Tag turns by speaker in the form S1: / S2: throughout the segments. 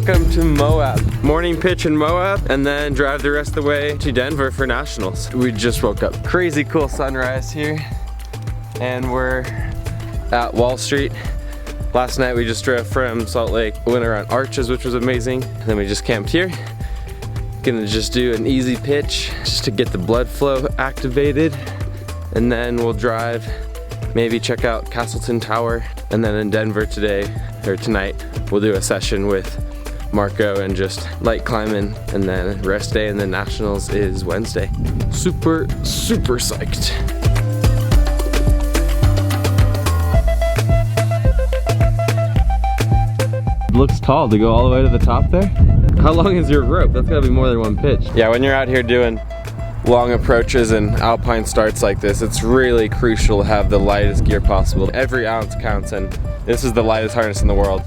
S1: Welcome to Moab. Morning pitch in Moab and then drive the rest of the way to Denver for nationals. We just woke up. Crazy cool sunrise here. And we're at Wall Street. Last night we just drove from Salt Lake, went around Arches, which was amazing. And then we just camped here. Gonna just do an easy pitch just to get the blood flow activated. And then we'll drive, maybe check out Castleton Tower. And then in Denver today, or tonight, we'll do a session with Marco and just light climbing, and then rest day, and then nationals is Wednesday. Super, super psyched. Looks tall to go all the way to the top there. How long is your rope? That's gotta be more than one pitch. Yeah, when you're out here doing long approaches and alpine starts like this, it's really crucial to have the lightest gear possible. Every ounce counts, and this is the lightest harness in the world.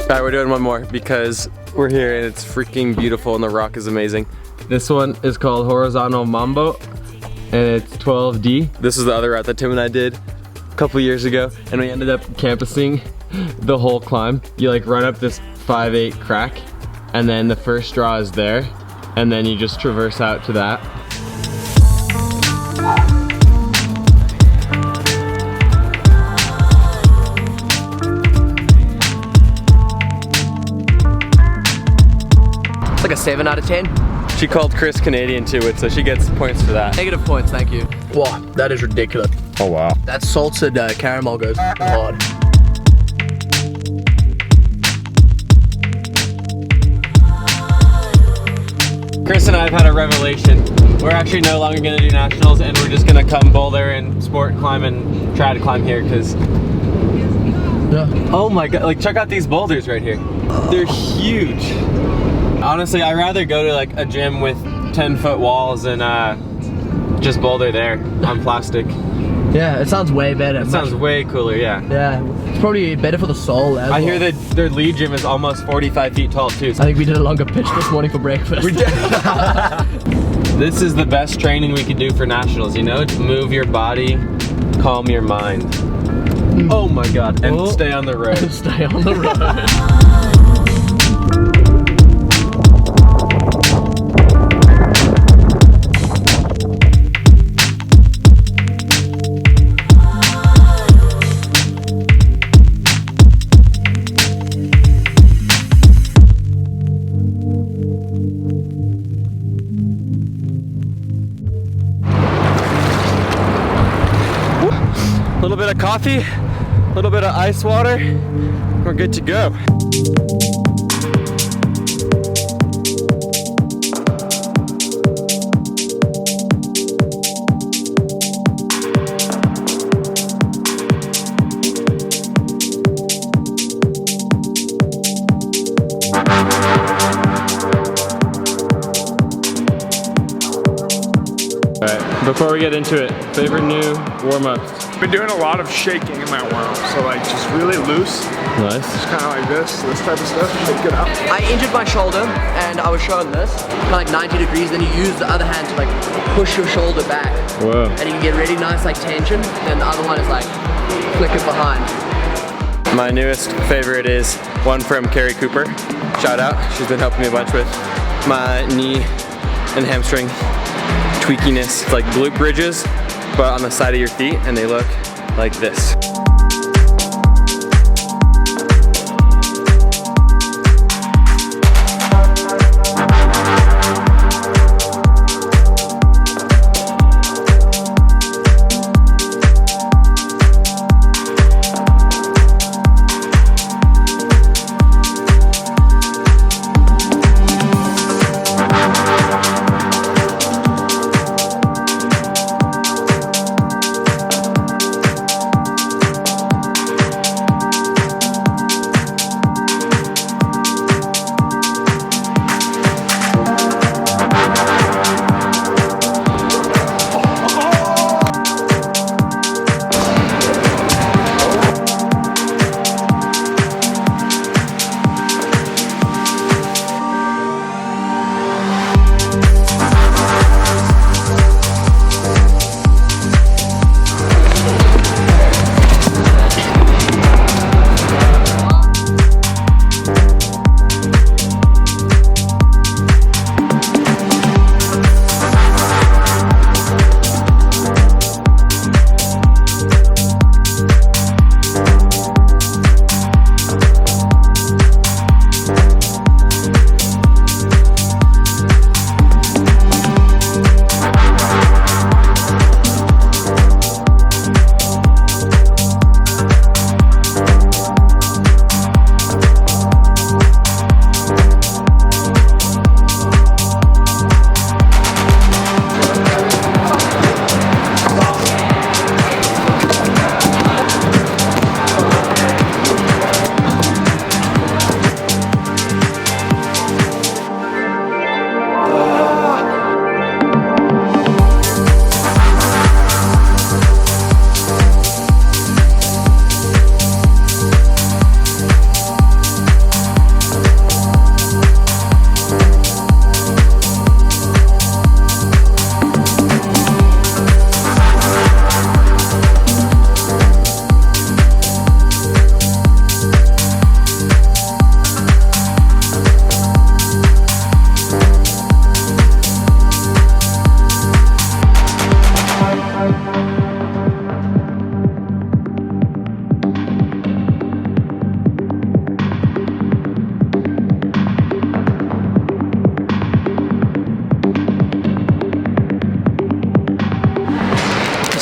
S1: Alright, we're doing one more because we're here and it's freaking beautiful and the rock is amazing. This one is called Horizontal Mambo and it's 12D. This is the other route that Tim and I did a couple years ago, and we ended up campusing the whole climb. You like run up this 5/8 crack and then the first draw is there and then you just traverse out to that.
S2: Like a 7 out of 10.
S1: She called Chris Canadian too, so she gets points for that.
S2: Negative points, thank you. Wow, that is ridiculous.
S1: Oh wow.
S2: That salted caramel goes hard.
S1: Chris and I have had a revelation. We're actually no longer gonna do nationals, and we're just gonna come boulder and sport climb and try to climb here because.
S2: Yeah.
S1: Oh my god! Like check out these boulders right here. They're huge. Honestly, I'd rather go to like a gym with 10-foot walls and just boulder there on plastic.
S2: Yeah, it sounds way better.
S1: It sounds way cooler, yeah.
S2: Yeah, it's probably better for the soul as
S1: I hear that their lead gym is almost 45 feet tall too.
S2: I think we did a longer pitch this morning for breakfast.
S1: We did. This is the best training we could do for nationals, you know? Move your body, calm your mind. Oh my god, and stay on the road.
S2: Stay on the road.
S1: A little bit of coffee, a little bit of ice water, we're good to go. Alright, before we get into it, favorite new warm-ups?
S3: Been doing a lot of shaking in my warm-up, so like just really loose.
S1: Nice.
S3: Just kind of like this type of stuff, shake it out.
S2: I injured my shoulder and I was shown this, kind of like 90 degrees, then you use the other hand to like push your shoulder back.
S1: Whoa.
S2: And you can get really nice like tension, then the other one is like flick it behind.
S1: My newest favorite is one from Carrie Cooper. Shout out, she's been helping me a bunch with my knee and hamstring tweakiness. It's like glute bridges, but on the side of your feet, and they look like this.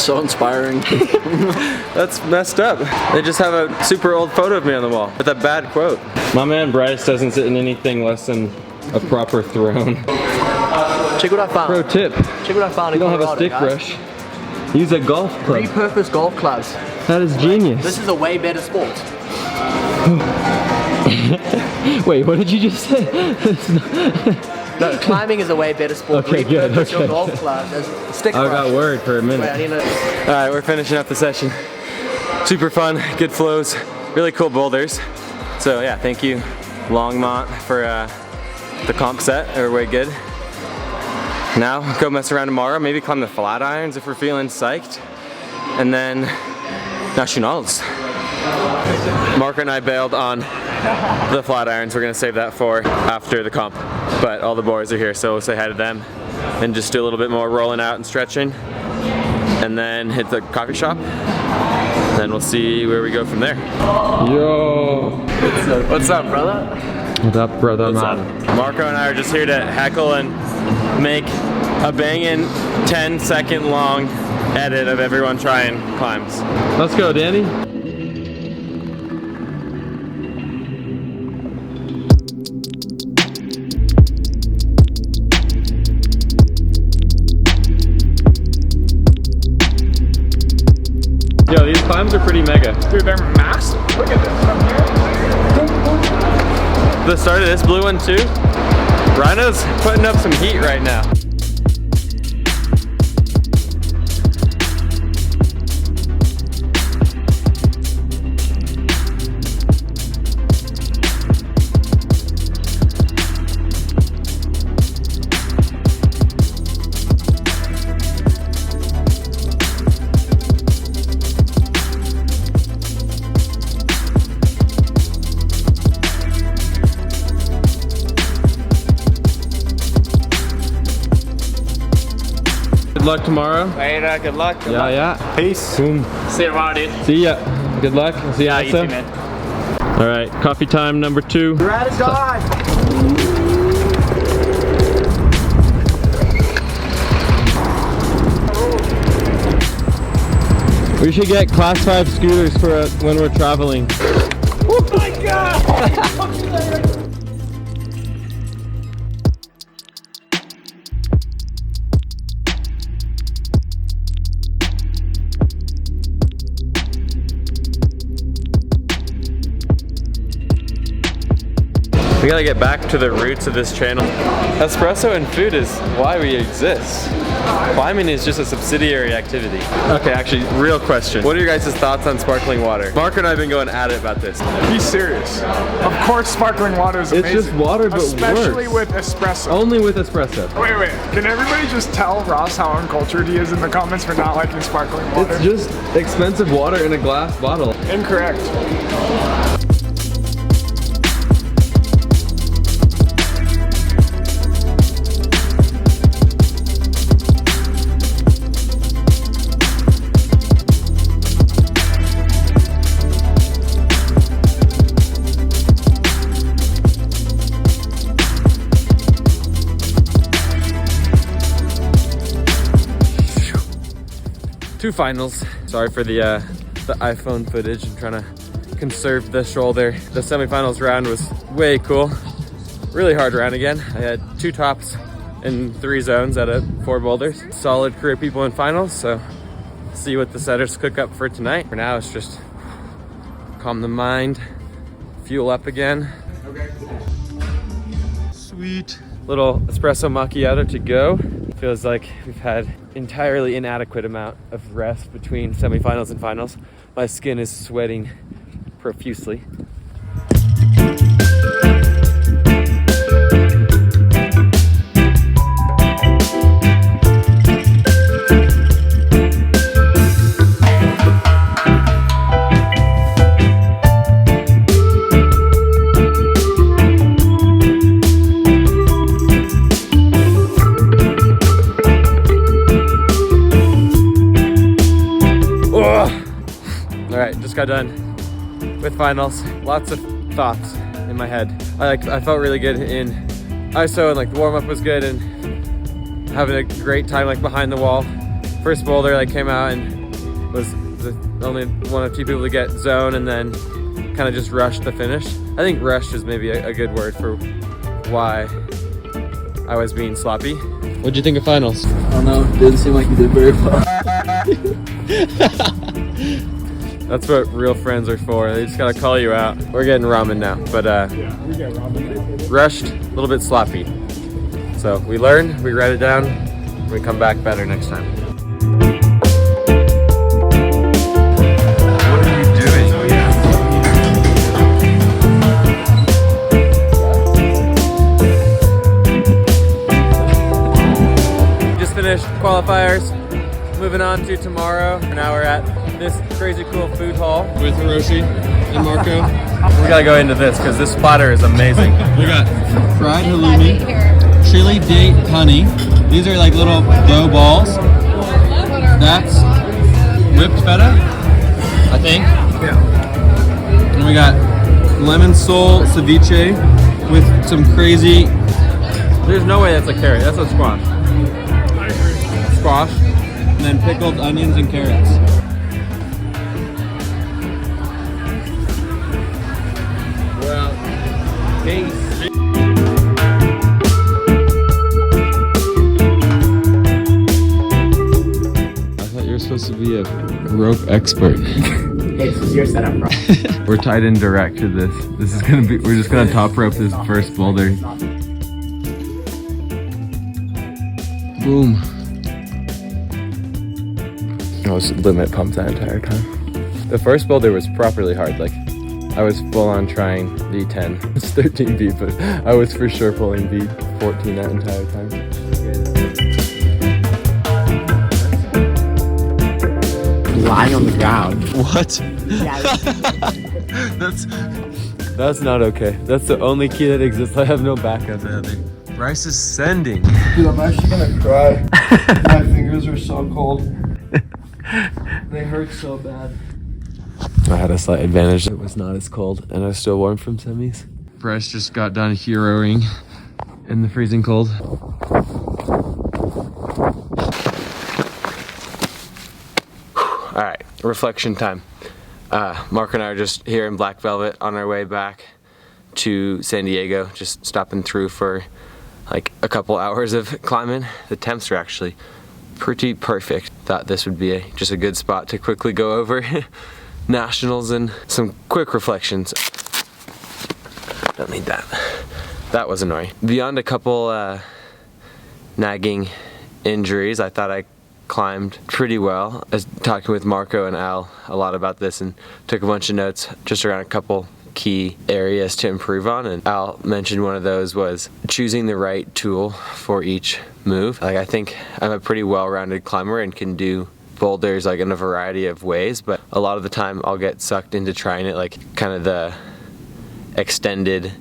S2: So inspiring.
S1: That's messed up. They just have a super old photo of me on the wall with a bad quote. My man Bryce doesn't sit in anything less than a proper throne.
S2: Check what I found.
S1: Pro tip.
S2: Check what I found.
S1: You don't have a stick brush. Use a golf club.
S2: Repurposed golf clubs.
S1: That is genius.
S2: This is a way better sport.
S1: Wait, what did you just say?
S2: No, climbing is a way better sport.
S1: Okay, good.
S2: Repurpose your
S1: Okay.
S2: golf clubs as stick
S1: I
S2: brush.
S1: got worried for a minute.
S2: Wait, I need to...
S1: Alright, we're finishing up the session. Super fun, good flows, really cool boulders. So yeah, thank you Longmont for the comp set, they were way good. Now, go mess around tomorrow, maybe climb the flat irons if we're feeling psyched. And then, Nationals. Marco and I bailed on the flat irons, we're gonna save that for after the comp. But all the boys are here, so we'll say hi to them and just do a little bit more rolling out and stretching. And then hit the coffee shop. Then we'll see where we go from there. Yo!
S2: What's up, brother?
S1: What's up, brother?
S2: What's up?
S1: Marco and I are just here to heckle and make a banging 10-second long edit of everyone trying climbs. Let's go, Danny. Yo, these climbs are pretty mega.
S3: Dude, they're massive. Look at this from here.
S1: The start of this blue one too. Rhino's putting up some heat right now. Good luck tomorrow.
S3: Later, good luck.
S1: Yeah.
S3: Peace.
S1: Boom.
S3: See you tomorrow, dude.
S1: See ya. Good luck. See you
S3: You
S1: also.
S3: too, man.
S1: All right, coffee time number 2.
S2: Ride or die.
S1: We should get class 5 scooters for when we're traveling.
S3: Oh my god!
S1: We gotta get back to the roots of this channel. Espresso and food is why we exist. Climbing is just a subsidiary activity. Okay, actually, real question. What are your guys' thoughts on sparkling water? Mark and I have been going at it about this.
S3: Be serious. Of course sparkling water is amazing.
S1: It's just water, but
S3: especially
S1: worse.
S3: with espresso.
S1: Only with espresso.
S3: Wait. Can everybody just tell Ross how uncultured he is in the comments for not liking sparkling water?
S1: It's just expensive water in a glass bottle.
S3: Incorrect.
S1: Two finals. Sorry for the iPhone footage. I'm trying to conserve the shoulder. The semifinals round was way cool. Really hard round again. I had 2 tops in 3 zones out of 4 boulders. Solid career people in finals, so see what the setters cook up for tonight. For now, it's just calm the mind, fuel up again.
S3: Okay, cool.
S1: Sweet. Little espresso macchiato to go. Feels like we've had entirely inadequate amount of rest between semifinals and finals. My skin is sweating profusely. Just got done with finals. Lots of thoughts in my head. I felt really good in ISO, and like the warm up was good, and having a great time like behind the wall. First boulder came out and was the only one of two people to get zone and then kind of just rushed the finish. I think rushed is maybe a good word for why I was being sloppy. What'd you think of finals?
S2: I don't know, didn't seem like you did very well.
S1: That's what real friends are for. They just gotta call you out. We're getting ramen now, but
S3: Yeah, we get ramen.
S1: rushed, a little bit sloppy. So we learned, we write it down, we come back better next time. What are you doing? Just finished qualifiers, moving on to tomorrow. Now we're at this crazy cool food hall with Hiroshi and Marco. We gotta go into this because this platter is amazing. We got fried halloumi, chili date honey. These are like little dough balls. That's whipped feta, I think. Yeah. And we got lemon sole ceviche with some crazy. There's no way that's a carrot. That's a squash. Squash. And then pickled onions and carrots. Well, peace. I thought you were supposed to be a rope expert.
S2: Hey, this is your setup, bro.
S1: We're tied in direct to this. This is gonna be, we're just gonna top rope this first boulder. Boom. I was limit pumped that entire time. The first boulder was properly hard. Like, I was full on trying V10. It's 13V, but I was for sure pulling V14 that entire time.
S2: Lying on the ground.
S1: What? That's not okay. That's the only key that exists. I have no backup. Bryce is sending.
S4: Dude, I'm actually gonna cry. My fingers are so cold. They hurt so bad.
S1: I had a slight advantage. It was not as cold, and I was still warm from semis. Bryce just got done heroing in the freezing cold. All right, reflection time. Mark and I are just here in Black Velvet on our way back to San Diego, just stopping through for like a couple hours of climbing. The temps are actually pretty perfect. Thought this would be just a good spot to quickly go over nationals and some quick reflections. Don't need that. That was annoying. Beyond a couple nagging injuries, I thought I climbed pretty well. I was talking with Marco and Al a lot about this and took a bunch of notes just around a couple key areas to improve on, and Al mentioned one of those was choosing the right tool for each move. Like, I think I'm a pretty well-rounded climber and can do boulders like in a variety of ways, but a lot of the time I'll get sucked into trying it like kind of the extended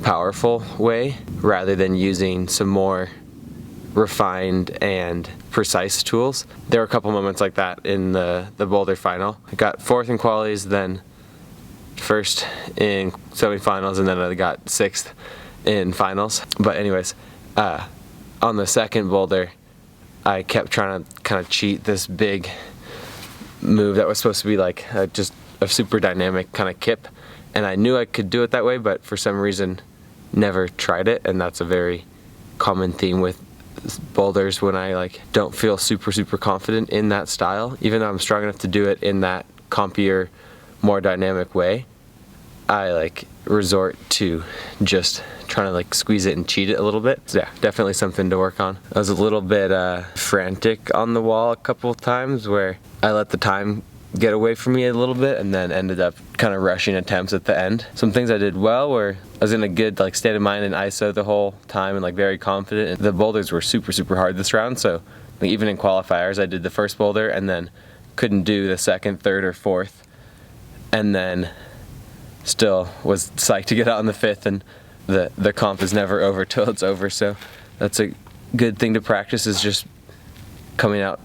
S1: powerful way rather than using some more refined and precise tools. There were a couple moments like that in the boulder final. I got 4th in qualies, then 1st in semifinals, and then I got 6th in finals. But anyways, on the second boulder, I kept trying to kind of cheat this big move that was supposed to be like just a super dynamic kind of kip, and I knew I could do it that way, but for some reason never tried it. And that's a very common theme with boulders when I like don't feel super confident in that style. Even though I'm strong enough to do it in that compier, more dynamic way, I like resort to just trying to like squeeze it and cheat it a little bit. So yeah, definitely something to work on. I was a little bit frantic on the wall a couple of times where I let the time get away from me a little bit and then ended up kind of rushing attempts at the end. Some things I did well were I was in a good like state of mind and ISO the whole time and like very confident. And the boulders were super hard this round, so like, even in qualifiers I did the first boulder and then couldn't do the 2nd, 3rd, or 4th, and then still was psyched to get out on the 5th, and the comp is never over till it's over. So that's a good thing to practice, is just coming out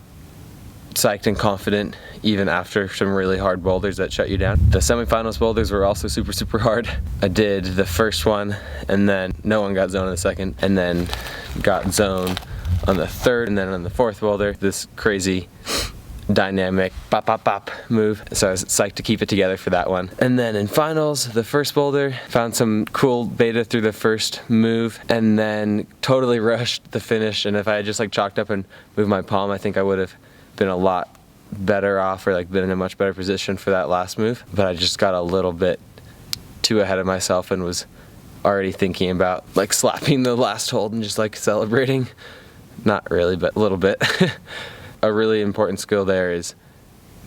S1: psyched and confident even after some really hard boulders that shut you down. The semifinals boulders were also super hard. I did the first one and then no one got zone on the 2nd, and then got zone on the 3rd, and then on the 4th boulder, this crazy dynamic bop bop bop move. So I was psyched to keep it together for that one. And then in finals, the first boulder, found some cool beta through the first move and then totally rushed the finish. And if I had just like chalked up and moved my palm, I think I would have been a lot better off, or like been in a much better position for that last move. But I just got a little bit too ahead of myself and was already thinking about like slapping the last hold and just like celebrating. Not really, but a little bit. A really important skill there is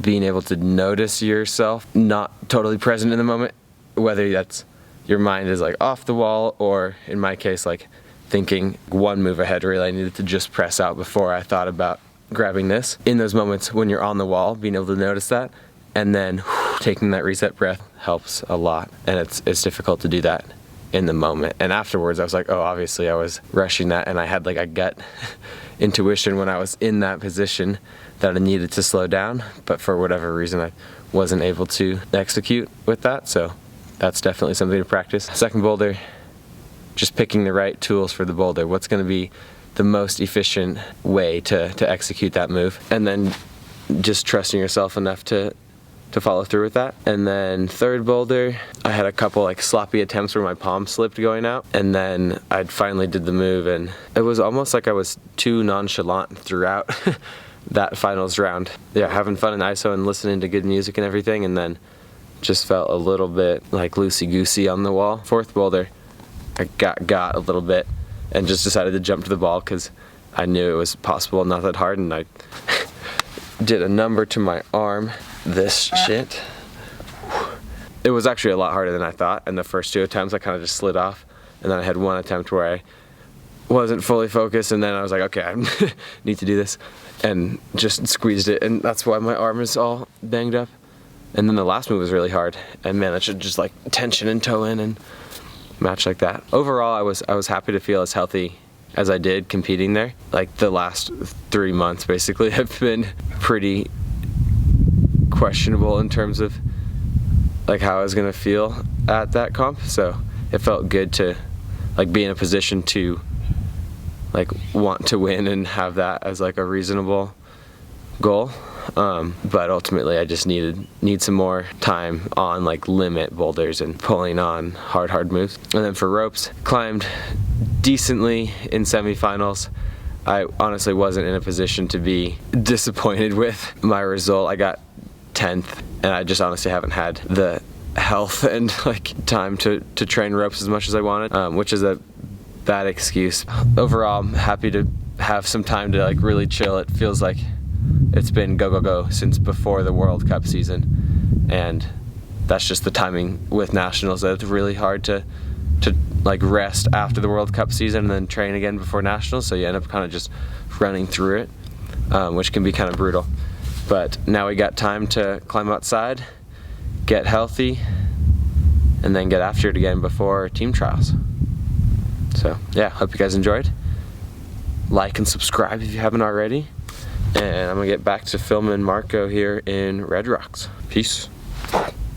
S1: being able to notice yourself not totally present in the moment, whether that's your mind is like off the wall, or in my case like thinking one move ahead, really I needed to just press out before I thought about grabbing this. In those moments when you're on the wall, being able to notice that and then taking that reset breath helps a lot. And it's difficult to do that in the moment. And afterwards I was like, oh, obviously I was rushing that, and I had like a gut intuition when I was in that position that I needed to slow down, but for whatever reason I wasn't able to execute with that. So that's definitely something to practice. Second boulder, just picking the right tools for the boulder. What's going to be the most efficient way to execute that move, and then just trusting yourself enough to follow through with that. And then third boulder, I had a couple like sloppy attempts where my palm slipped going out, and then I finally did the move, and it was almost like I was too nonchalant throughout that finals round. Yeah, having fun in ISO and listening to good music and everything, and then just felt a little bit like loosey-goosey on the wall. Fourth boulder, I got a little bit and just decided to jump to the ball because I knew it was possible, not that hard, and I did a number to my arm. This shit. It was actually a lot harder than I thought, and the first two attempts I kind of just slid off, and then I had one attempt where I wasn't fully focused, and then I was like, okay, I need to do this, and just squeezed it, and that's why my arm is all banged up. And then the last move was really hard, and man, I should just like tension and toe in and match like that. Overall, I was happy to feel as healthy as I did competing there. Like the last 3 months basically have been pretty questionable in terms of like how I was gonna feel at that comp, so it felt good to like be in a position to like want to win and have that as like a reasonable goal. But ultimately I just need some more time on like limit boulders and pulling on hard moves. And then for ropes, climbed decently in semifinals. I honestly wasn't in a position to be disappointed with my result. I got 10th, and I just honestly haven't had the health and like time to train ropes as much as I wanted, which is a bad excuse. Overall, I'm happy to have some time to like really chill. It feels like it's been go since before the World Cup season, and that's just the timing with nationals. It's really hard to like rest after the World Cup season and then train again before nationals, so you end up kind of just running through it, which can be kind of brutal. But now we got time to climb outside, get healthy, and then get after it again before team trials. So yeah, hope you guys enjoyed. Like and subscribe if you haven't already. And I'm gonna get back to filming Marco here in Red Rocks. Peace.